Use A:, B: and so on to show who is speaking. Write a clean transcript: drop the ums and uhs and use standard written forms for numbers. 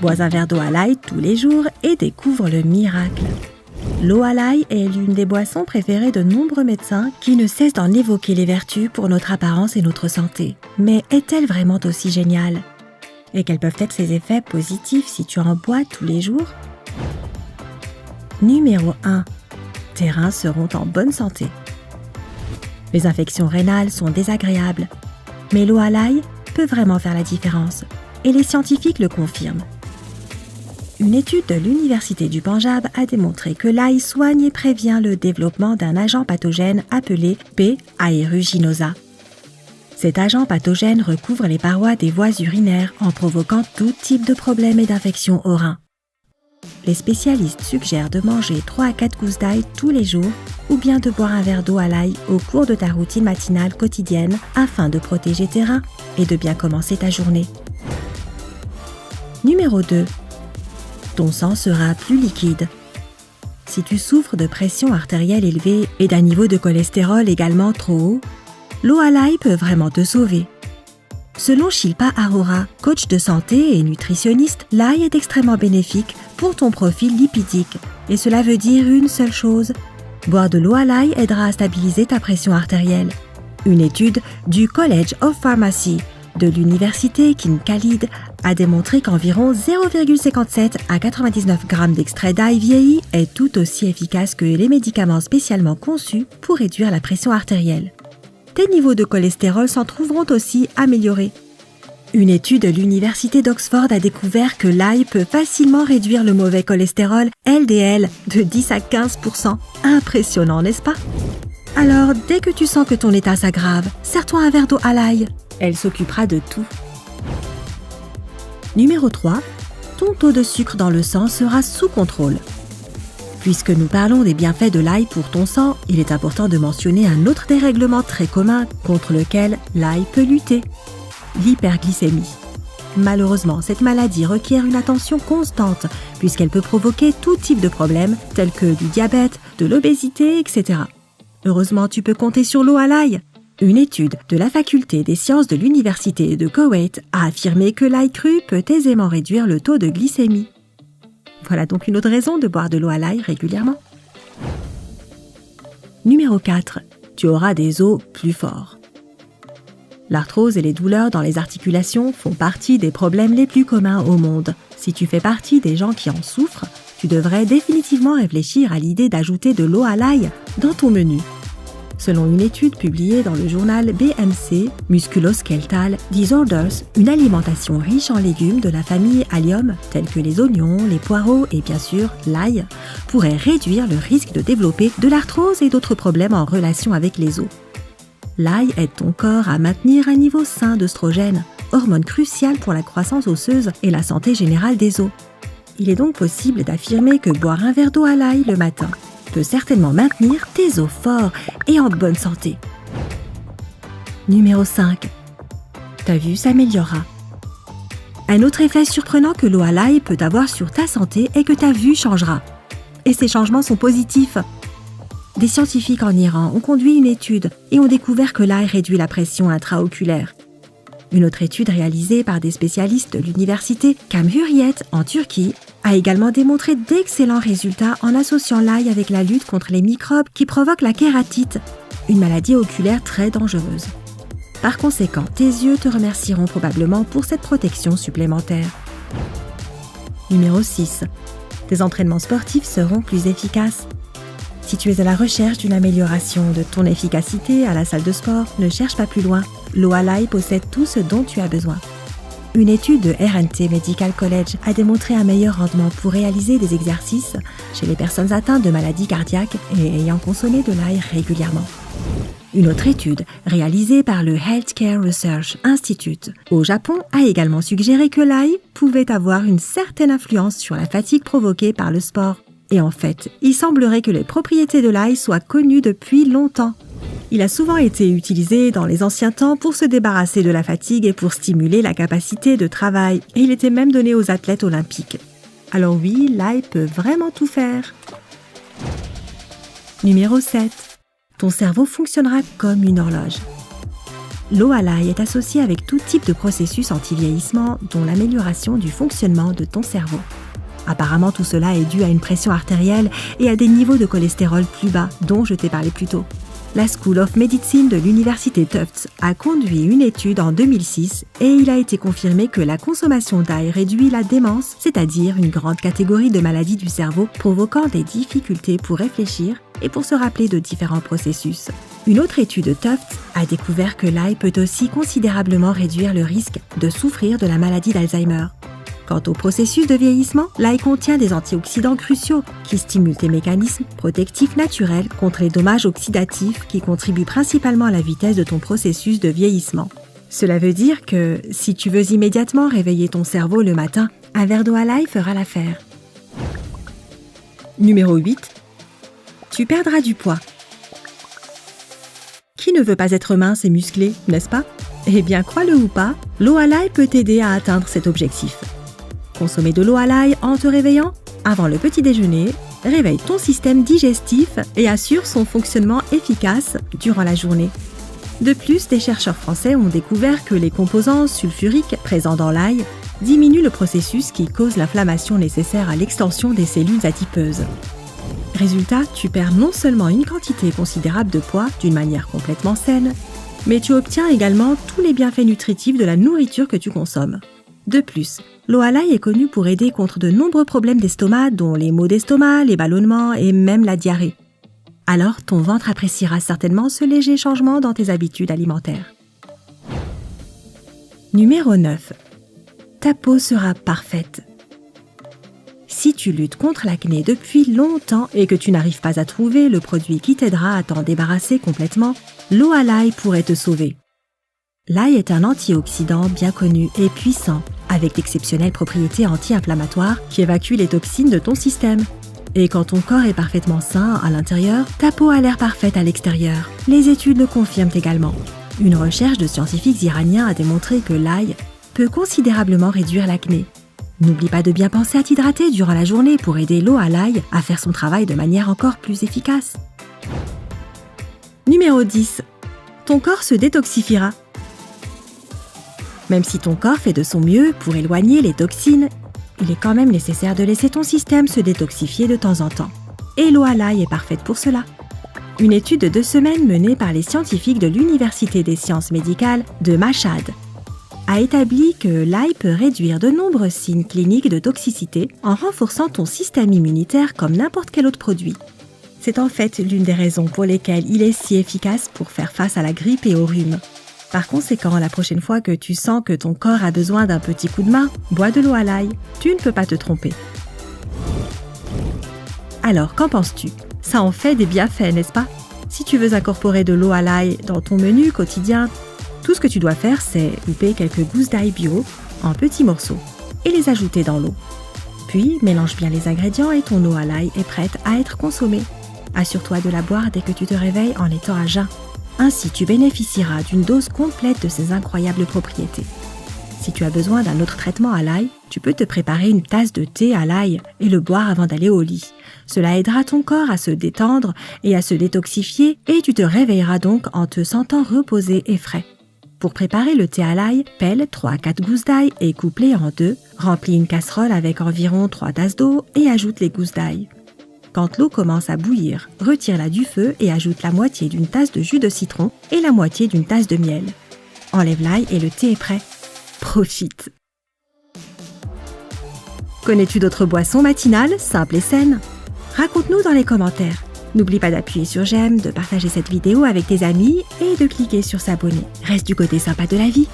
A: Bois un verre d'eau à l'ail tous les jours et découvre le miracle. L'eau à l'ail est l'une des boissons préférées de nombreux médecins qui ne cessent d'en évoquer les vertus pour notre apparence et notre santé. Mais est-elle vraiment aussi géniale? Et quels peuvent être ses effets positifs si tu en bois tous les jours? Numéro 1. Tes reins seront en bonne santé. Les infections rénales sont désagréables, mais l'eau à l'ail peut vraiment faire la différence, et les scientifiques le confirment. Une étude de l'Université du Pendjab a démontré que l'ail soigne et prévient le développement d'un agent pathogène appelé P. aeruginosa. Cet agent pathogène recouvre les parois des voies urinaires en provoquant tout type de problèmes et d'infections aux reins. Les spécialistes suggèrent de manger 3 à 4 gousses d'ail tous les jours ou bien de boire un verre d'eau à l'ail au cours de ta routine matinale quotidienne afin de protéger tes reins et de bien commencer ta journée. Numéro 2. Ton sang sera plus liquide. Si tu souffres de pression artérielle élevée et d'un niveau de cholestérol également trop haut, l'eau à l'ail peut vraiment te sauver. Selon Shilpa Arora, coach de santé et nutritionniste, l'ail est extrêmement bénéfique pour ton profil lipidique. Et cela veut dire une seule chose, boire de l'eau à l'ail aidera à stabiliser ta pression artérielle. Une étude du College of Pharmacy de l'université King Khalid a démontré qu'environ 0,57 à 99 grammes d'extrait d'ail vieilli est tout aussi efficace que les médicaments spécialement conçus pour réduire la pression artérielle. Tes niveaux de cholestérol s'en trouveront aussi améliorés. Une étude de l'université d'Oxford a découvert que l'ail peut facilement réduire le mauvais cholestérol LDL de 10 à 15%. Impressionnant, n'est-ce pas? Alors, dès que tu sens que ton état s'aggrave, sers-toi un verre d'eau à l'ail. Elle s'occupera de tout. Numéro 3. Ton taux de sucre dans le sang sera sous contrôle. Puisque nous parlons des bienfaits de l'ail pour ton sang, il est important de mentionner un autre dérèglement très commun contre lequel l'ail peut lutter, l'hyperglycémie. Malheureusement, cette maladie requiert une attention constante puisqu'elle peut provoquer tout type de problèmes tels que du diabète, de l'obésité, etc. Heureusement, tu peux compter sur l'eau à l'ail. Une étude de la faculté des sciences de l'université de Koweït a affirmé que l'ail cru peut aisément réduire le taux de glycémie. Voilà donc une autre raison de boire de l'eau à l'ail régulièrement. Numéro 4. Tu auras des os plus forts. L'arthrose et les douleurs dans les articulations font partie des problèmes les plus communs au monde. Si tu fais partie des gens qui en souffrent, tu devrais définitivement réfléchir à l'idée d'ajouter de l'eau à l'ail dans ton menu. Selon une étude publiée dans le journal BMC Musculoskeletal Disorders, une alimentation riche en légumes de la famille Allium, tels que les oignons, les poireaux et bien sûr l'ail, pourrait réduire le risque de développer de l'arthrose et d'autres problèmes en relation avec les os. L'ail aide ton corps à maintenir un niveau sain d'œstrogène, hormone cruciale pour la croissance osseuse et la santé générale des os. Il est donc possible d'affirmer que boire un verre d'eau à l'ail le matin peut certainement maintenir tes os forts et en bonne santé. Numéro 5. Ta vue s'améliorera. Un autre effet surprenant que l'eau à l'ail peut avoir sur ta santé est que ta vue changera. Et ces changements sont positifs. Des scientifiques en Iran ont conduit une étude et ont découvert que l'ail réduit la pression intraoculaire. Une autre étude réalisée par des spécialistes de l'université Cam Hurriyet en Turquie a également démontré d'excellents résultats en associant l'ail avec la lutte contre les microbes qui provoquent la kératite, une maladie oculaire très dangereuse. Par conséquent, tes yeux te remercieront probablement pour cette protection supplémentaire. Numéro 6. Tes entraînements sportifs seront plus efficaces. Si tu es à la recherche d'une amélioration de ton efficacité à la salle de sport, ne cherche pas plus loin. L'eau à l'ail possède tout ce dont tu as besoin. Une étude de RNT Medical College a démontré un meilleur rendement pour réaliser des exercices chez les personnes atteintes de maladies cardiaques et ayant consommé de l'ail régulièrement. Une autre étude, réalisée par le Healthcare Research Institute au Japon, a également suggéré que l'ail pouvait avoir une certaine influence sur la fatigue provoquée par le sport. Et en fait, il semblerait que les propriétés de l'ail soient connues depuis longtemps. Il a souvent été utilisé dans les anciens temps pour se débarrasser de la fatigue et pour stimuler la capacité de travail. Et il était même donné aux athlètes olympiques. Alors oui, l'ail peut vraiment tout faire. Numéro 7. Ton cerveau fonctionnera comme une horloge. L'eau à l'ail est associée avec tout type de processus anti-vieillissement, dont l'amélioration du fonctionnement de ton cerveau. Apparemment, tout cela est dû à une pression artérielle et à des niveaux de cholestérol plus bas, dont je t'ai parlé plus tôt. La School of Medicine de l'université Tufts a conduit une étude en 2006 et il a été confirmé que la consommation d'ail réduit la démence, c'est-à-dire une grande catégorie de maladies du cerveau provoquant des difficultés pour réfléchir et pour se rappeler de différents processus. Une autre étude de Tufts a découvert que l'ail peut aussi considérablement réduire le risque de souffrir de la maladie d'Alzheimer. Quant au processus de vieillissement, l'ail contient des antioxydants cruciaux qui stimulent tes mécanismes protectifs naturels contre les dommages oxydatifs qui contribuent principalement à la vitesse de ton processus de vieillissement. Cela veut dire que si tu veux immédiatement réveiller ton cerveau le matin, un verre d'eau à l'ail fera l'affaire. Numéro 8. Tu perdras du poids. Qui ne veut pas être mince et musclé, n'est-ce pas? Eh bien, crois-le ou pas, l'eau à l'ail peut t'aider à atteindre cet objectif. Consommer de l'eau à l'ail en te réveillant avant le petit déjeuner réveille ton système digestif et assure son fonctionnement efficace durant la journée. De plus, des chercheurs français ont découvert que les composants sulfuriques présents dans l'ail diminuent le processus qui cause l'inflammation nécessaire à l'extension des cellules adipeuses. Résultat, tu perds non seulement une quantité considérable de poids d'une manière complètement saine, mais tu obtiens également tous les bienfaits nutritifs de la nourriture que tu consommes. De plus, l'eau à l'ail est connue pour aider contre de nombreux problèmes d'estomac, dont les maux d'estomac, les ballonnements et même la diarrhée. Alors, ton ventre appréciera certainement ce léger changement dans tes habitudes alimentaires. Numéro 9. Ta peau sera parfaite. Si tu luttes contre l'acné depuis longtemps et que tu n'arrives pas à trouver le produit qui t'aidera à t'en débarrasser complètement, l'eau à l'ail pourrait te sauver. L'ail est un antioxydant bien connu et puissant, avec d'exceptionnelles propriétés anti-inflammatoires qui évacuent les toxines de ton système. Et quand ton corps est parfaitement sain à l'intérieur, ta peau a l'air parfaite à l'extérieur. Les études le confirment également. Une recherche de scientifiques iraniens a démontré que l'ail peut considérablement réduire l'acné. N'oublie pas de bien penser à t'hydrater durant la journée pour aider l'eau à l'ail à faire son travail de manière encore plus efficace. Numéro 10. Ton corps se détoxifiera. Même si ton corps fait de son mieux pour éloigner les toxines, il est quand même nécessaire de laisser ton système se détoxifier de temps en temps. Et l'eau à l'ail est parfaite pour cela. Une étude de 2 semaines menée par les scientifiques de l'Université des sciences médicales de Mashhad a établi que l'ail peut réduire de nombreux signes cliniques de toxicité en renforçant ton système immunitaire comme n'importe quel autre produit. C'est en fait l'une des raisons pour lesquelles il est si efficace pour faire face à la grippe et au rhume. Par conséquent, la prochaine fois que tu sens que ton corps a besoin d'un petit coup de main, bois de l'eau à l'ail, tu ne peux pas te tromper. Alors, qu'en penses-tu? Ça en fait des bienfaits, n'est-ce pas? Si tu veux incorporer de l'eau à l'ail dans ton menu quotidien, tout ce que tu dois faire, c'est couper quelques gousses d'ail bio en petits morceaux et les ajouter dans l'eau. Puis, mélange bien les ingrédients et ton eau à l'ail est prête à être consommée. Assure-toi de la boire dès que tu te réveilles en étant à jeun. Ainsi, tu bénéficieras d'une dose complète de ces incroyables propriétés. Si tu as besoin d'un autre traitement à l'ail, tu peux te préparer une tasse de thé à l'ail et le boire avant d'aller au lit. Cela aidera ton corps à se détendre et à se détoxifier et tu te réveilleras donc en te sentant reposé et frais. Pour préparer le thé à l'ail, pèle 3 à 4 gousses d'ail et coupe-les en 2, remplis une casserole avec environ 3 tasses d'eau et ajoute les gousses d'ail. Quand l'eau commence à bouillir, retire-la du feu et ajoute la moitié d'une tasse de jus de citron et la moitié d'une tasse de miel. Enlève l'ail et le thé est prêt. Profite! Connais-tu d'autres boissons matinales, simples et saines? Raconte-nous dans les commentaires. N'oublie pas d'appuyer sur j'aime, de partager cette vidéo avec tes amis et de cliquer sur s'abonner. Reste du côté sympa de la vie.